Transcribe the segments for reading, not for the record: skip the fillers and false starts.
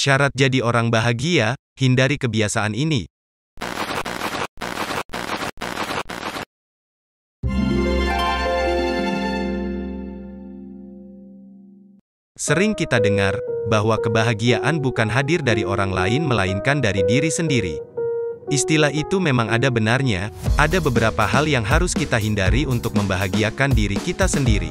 Syarat jadi orang bahagia, hindari kebiasaan ini. Sering kita dengar bahwa kebahagiaan bukan hadir dari orang lain melainkan dari diri sendiri. Istilah itu memang ada benarnya, ada beberapa hal yang harus kita hindari untuk membahagiakan diri kita sendiri.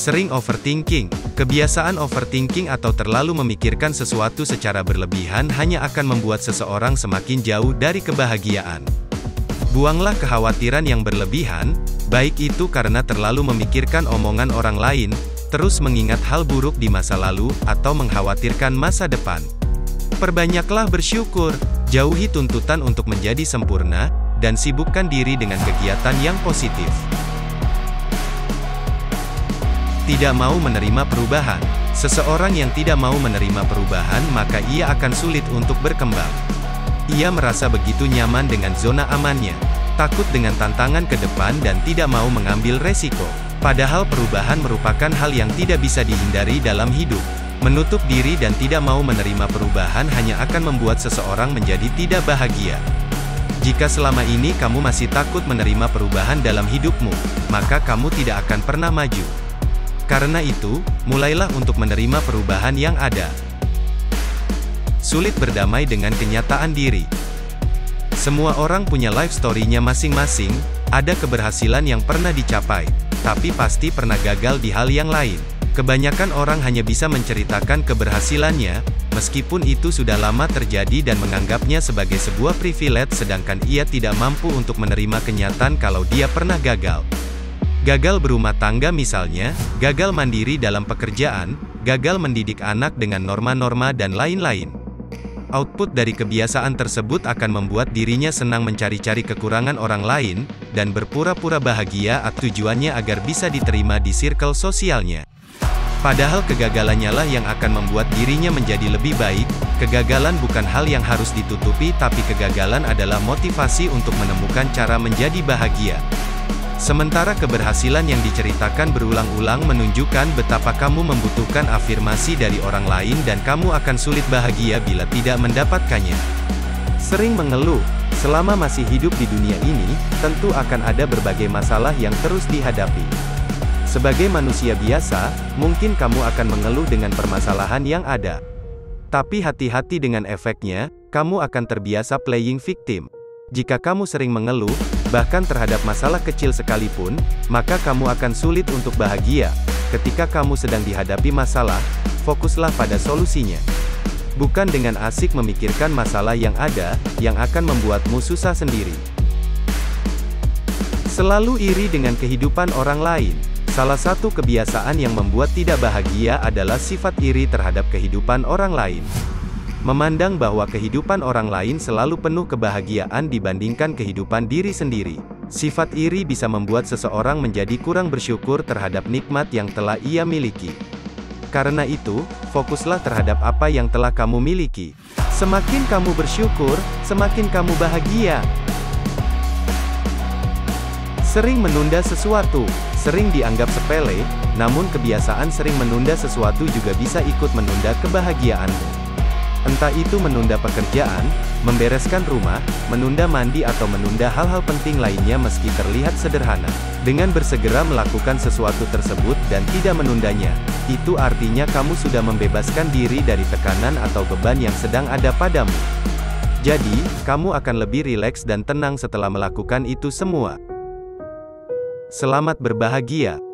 Sering overthinking. Kebiasaan overthinking atau terlalu memikirkan sesuatu secara berlebihan hanya akan membuat seseorang semakin jauh dari kebahagiaan. Buanglah kekhawatiran yang berlebihan, baik itu karena terlalu memikirkan omongan orang lain, terus mengingat hal buruk di masa lalu, atau mengkhawatirkan masa depan. Perbanyaklah bersyukur, jauhi tuntutan untuk menjadi sempurna, dan sibukkan diri dengan kegiatan yang positif. Tidak mau menerima perubahan. Seseorang yang tidak mau menerima perubahan maka ia akan sulit untuk berkembang. Ia merasa begitu nyaman dengan zona amannya, takut dengan tantangan ke depan dan tidak mau mengambil resiko. Padahal perubahan merupakan hal yang tidak bisa dihindari dalam hidup. Menutup diri dan tidak mau menerima perubahan hanya akan membuat seseorang menjadi tidak bahagia. Jika selama ini kamu masih takut menerima perubahan dalam hidupmu, maka kamu tidak akan pernah maju. Karena itu, mulailah untuk menerima perubahan yang ada. Sulit berdamai dengan kenyataan diri. Semua orang punya life story-nya masing-masing, ada keberhasilan yang pernah dicapai, tapi pasti pernah gagal di hal yang lain. Kebanyakan orang hanya bisa menceritakan keberhasilannya, meskipun itu sudah lama terjadi dan menganggapnya sebagai sebuah privilege sedangkan ia tidak mampu untuk menerima kenyataan kalau dia pernah gagal. Gagal berumah tangga misalnya, gagal mandiri dalam pekerjaan, gagal mendidik anak dengan norma-norma dan lain-lain. Output dari kebiasaan tersebut akan membuat dirinya senang mencari-cari kekurangan orang lain, dan berpura-pura bahagia atau tujuannya agar bisa diterima di circle sosialnya. Padahal kegagalannya lah yang akan membuat dirinya menjadi lebih baik. Kegagalan bukan hal yang harus ditutupi tapi kegagalan adalah motivasi untuk menemukan cara menjadi bahagia. Sementara keberhasilan yang diceritakan berulang-ulang menunjukkan betapa kamu membutuhkan afirmasi dari orang lain dan kamu akan sulit bahagia bila tidak mendapatkannya. Sering mengeluh, selama masih hidup di dunia ini, tentu akan ada berbagai masalah yang terus dihadapi. Sebagai manusia biasa, mungkin kamu akan mengeluh dengan permasalahan yang ada. Tapi hati-hati dengan efeknya, kamu akan terbiasa playing victim. Jika kamu sering mengeluh, bahkan terhadap masalah kecil sekalipun, maka kamu akan sulit untuk bahagia. Ketika kamu sedang dihadapi masalah, fokuslah pada solusinya. Bukan dengan asik memikirkan masalah yang ada, yang akan membuatmu susah sendiri. Selalu iri dengan kehidupan orang lain. Salah satu kebiasaan yang membuat tidak bahagia adalah sifat iri terhadap kehidupan orang lain. Memandang bahwa kehidupan orang lain selalu penuh kebahagiaan dibandingkan kehidupan diri sendiri. Sifat iri bisa membuat seseorang menjadi kurang bersyukur terhadap nikmat yang telah ia miliki. Karena itu, fokuslah terhadap apa yang telah kamu miliki. Semakin kamu bersyukur, semakin kamu bahagia. Sering menunda sesuatu. Sering dianggap sepele, namun kebiasaan sering menunda sesuatu juga bisa ikut menunda kebahagiaanmu. Entah itu menunda pekerjaan, membereskan rumah, menunda mandi atau menunda hal-hal penting lainnya meski terlihat sederhana. Dengan bersegera melakukan sesuatu tersebut dan tidak menundanya, itu artinya kamu sudah membebaskan diri dari tekanan atau beban yang sedang ada padamu. Jadi, kamu akan lebih rileks dan tenang setelah melakukan itu semua. Selamat berbahagia.